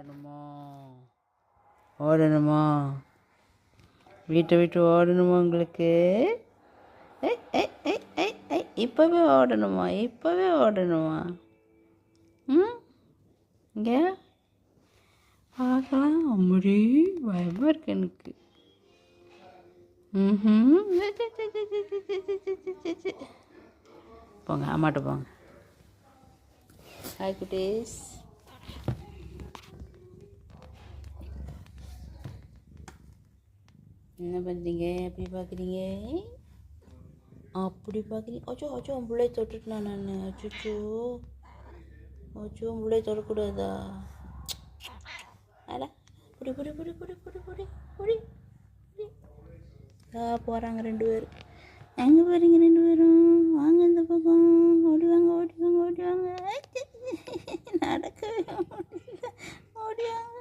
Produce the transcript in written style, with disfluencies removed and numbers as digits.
ஓடணுமா ஓடணுமா வீட்டை விட்டு ஓடணுமா உங்களுக்கு? இப்போவே ஓடணுமா? இப்போவே ஓடணுமா? இங்கே பார்க்கலாம். அம்முடி பயமாக இருக்கு எனக்கு. போங்க அம்மாட்ட போங்க. ஹாய் குட்டீஸ். என்ன பண்ணுறீங்க? எப்படி பார்க்குறீங்க? அப்படி பார்க்குறீங்க? அச்சோ அச்சோ உன் பிள்ளைய தொட்டுட்டுனா நான். அச்சோ அச்சோ உன் பிள்ளைய தொடக்கூடாதா? அட புடி புடி புடி புடி புடி புடி புடி புடி. போகிறாங்க 2 பேரும். எங்கே போகிறீங்க 2 பேரும்? வாங்க இந்த பக்கம். ஓடி வாங்க ஓடி வாங்க ஓடி வாங்க. நடக்கவே முடியல. ஓடி வாங்க.